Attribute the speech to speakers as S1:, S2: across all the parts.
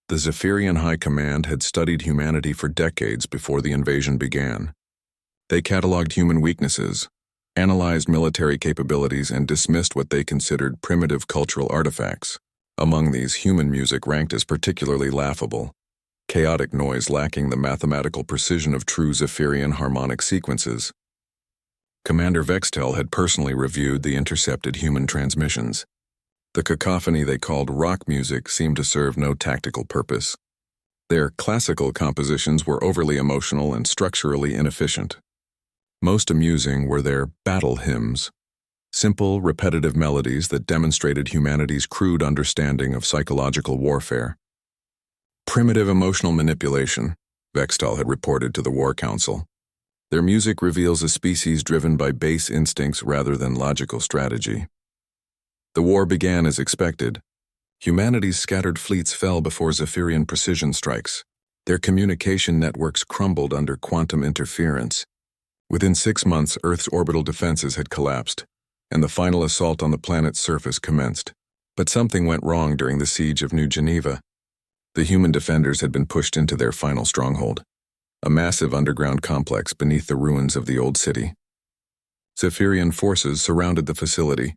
S1: The Zephyrian High Command had studied humanity for decades before the invasion began. They cataloged human weaknesses, analyzed military capabilities, and dismissed what they considered primitive cultural artifacts. Among these, human music ranked as particularly laughable, chaotic noise lacking the mathematical precision of true Zephyrian harmonic sequences. Commander Vextel had personally reviewed the intercepted human transmissions. The cacophony they called rock music seemed to serve no tactical purpose. Their classical compositions were overly emotional and structurally inefficient. Most amusing were their battle hymns, simple, repetitive melodies that demonstrated humanity's crude understanding of psychological warfare. Primitive emotional manipulation, Vextel had reported to the War Council. Their music reveals a species driven by base instincts rather than logical strategy. The war began as expected. Humanity's scattered fleets fell before Zephyrian precision strikes. Their communication networks crumbled under quantum interference. Within 6 months, Earth's orbital defenses had collapsed, and the final assault on the planet's surface commenced. But something went wrong during the siege of New Geneva. The human defenders had been pushed into their final stronghold, a massive underground complex beneath the ruins of the old city. Zephyrian forces surrounded the facility,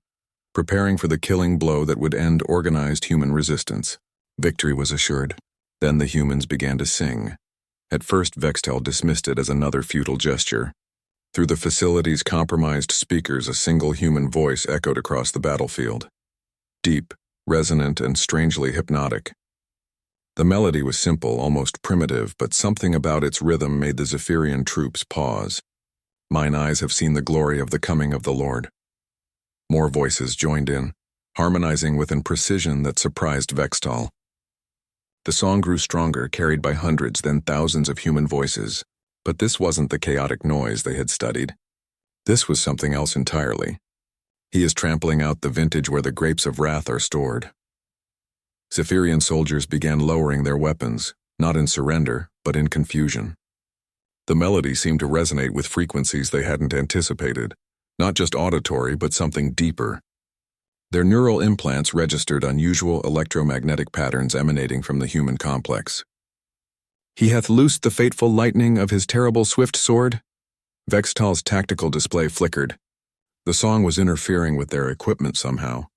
S1: preparing for the killing blow that would end organized human resistance. Victory was assured. Then the humans began to sing. At first, Vextel dismissed it as another futile gesture. Through the facility's compromised speakers, a single human voice echoed across the battlefield. Deep, resonant, and strangely hypnotic. The melody was simple, almost primitive, but something about its rhythm made the Zephyrian troops pause. Mine eyes have seen the glory of the coming of the Lord. More voices joined in, harmonizing with a precision that surprised Vextel. The song grew stronger, carried by hundreds, then thousands of human voices. But this wasn't the chaotic noise they had studied. This was something else entirely. He is trampling out the vintage where the grapes of wrath are stored. Zephyrian soldiers began lowering their weapons, not in surrender, but in confusion. The melody seemed to resonate with frequencies they hadn't anticipated, not just auditory, but something deeper. Their neural implants registered unusual electromagnetic patterns emanating from the human complex. He hath loosed the fateful lightning of his terrible swift sword. Vextel's tactical display flickered. The song was interfering with their equipment somehow.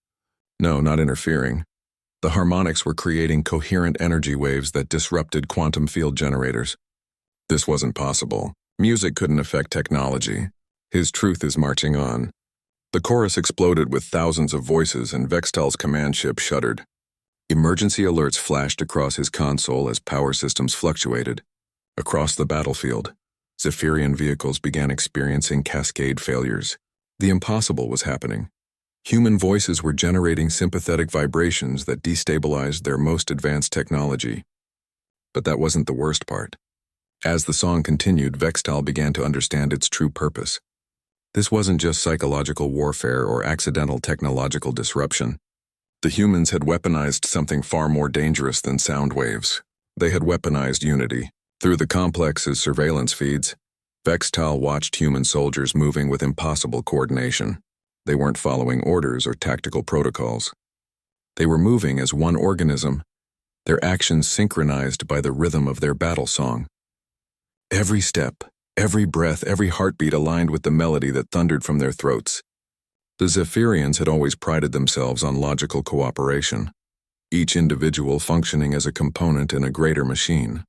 S1: No, not interfering. The harmonics were creating coherent energy waves that disrupted quantum field generators. This wasn't possible. Music couldn't affect technology. His truth is marching on. The chorus exploded with thousands of voices, and Vextel's command ship shuddered. Emergency alerts flashed across his console as power systems fluctuated. Across the battlefield, Zephyrian vehicles began experiencing cascade failures. The impossible was happening. Human voices were generating sympathetic vibrations that destabilized their most advanced technology. But that wasn't the worst part. As the song continued, Vextel began to understand its true purpose. This wasn't just psychological warfare or accidental technological disruption. The humans had weaponized something far more dangerous than sound waves. They had weaponized unity. Through the complex's surveillance feeds, Vextel watched human soldiers moving with impossible coordination. They weren't following orders or tactical protocols. They were moving as one organism, their actions synchronized by the rhythm of their battle song. Every step, every breath, every heartbeat aligned with the melody that thundered from their throats. The Zephyrians had always prided themselves on logical cooperation, each individual functioning as a component in a greater machine.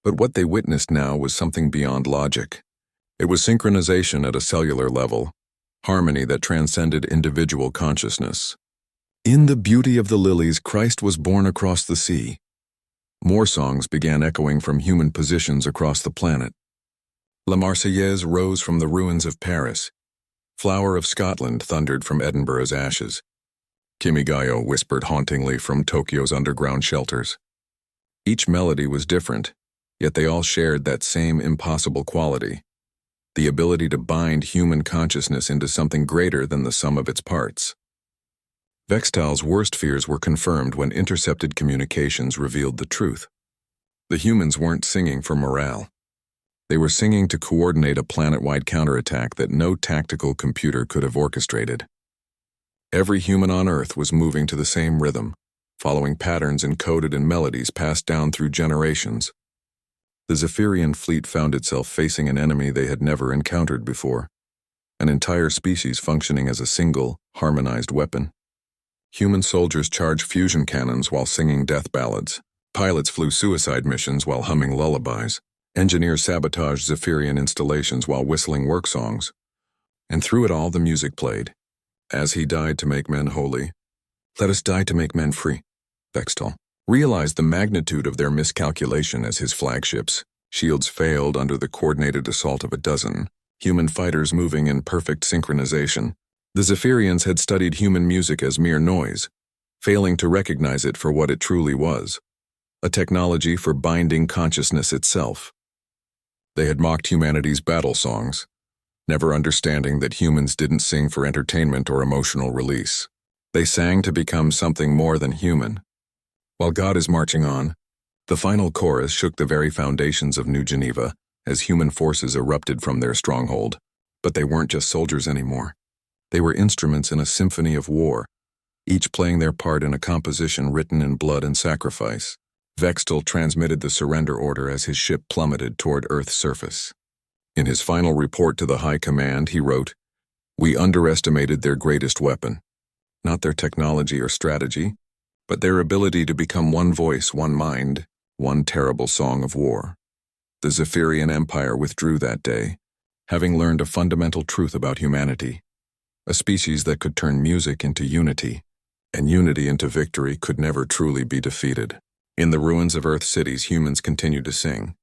S1: But what they witnessed now was something beyond logic. It was synchronization at a cellular level, harmony that transcended individual consciousness. In the beauty of the lilies, Christ was born across the sea. More songs began echoing from human positions across the planet. La Marseillaise rose from the ruins of Paris. Flower of Scotland thundered from Edinburgh's ashes. Kimigayo whispered hauntingly from Tokyo's underground shelters. Each melody was different, yet they all shared that same impossible quality, the ability to bind human consciousness into something greater than the sum of its parts. Vextel's worst fears were confirmed when intercepted communications revealed the truth. The humans weren't singing for morale. They were singing to coordinate a planet-wide counterattack that no tactical computer could have orchestrated. Every human on Earth was moving to the same rhythm, following patterns encoded in melodies passed down through generations. The Zephyrian fleet found itself facing an enemy they had never encountered before, an entire species functioning as a single, harmonized weapon. Human soldiers charged fusion cannons while singing death ballads. Pilots flew suicide missions while humming lullabies. Engineers sabotaged Zephyrian installations while whistling work songs. And through it all, the music played. As he died to make men holy, let us die to make men free. Vextal realized the magnitude of their miscalculation as his flagships, shields failed under the coordinated assault of a dozen human fighters moving in perfect synchronization. The Zephyrians had studied human music as mere noise, failing to recognize it for what it truly was, a technology for binding consciousness itself. They had mocked humanity's battle songs, never understanding that humans didn't sing for entertainment or emotional release. They sang to become something more than human. While God is marching on, the final chorus shook the very foundations of New Geneva as human forces erupted from their stronghold. But they weren't just soldiers anymore. They were instruments in a symphony of war, each playing their part in a composition written in blood and sacrifice. Vextal transmitted the surrender order as his ship plummeted toward Earth's surface. In his final report to the High Command, he wrote, "We underestimated their greatest weapon, not their technology or strategy, but their ability to become one voice, one mind, one terrible song of war." The Zephyrian Empire withdrew that day, having learned a fundamental truth about humanity. A species that could turn music into unity, and unity into victory could never truly be defeated. In the ruins of Earth cities, humans continued to sing,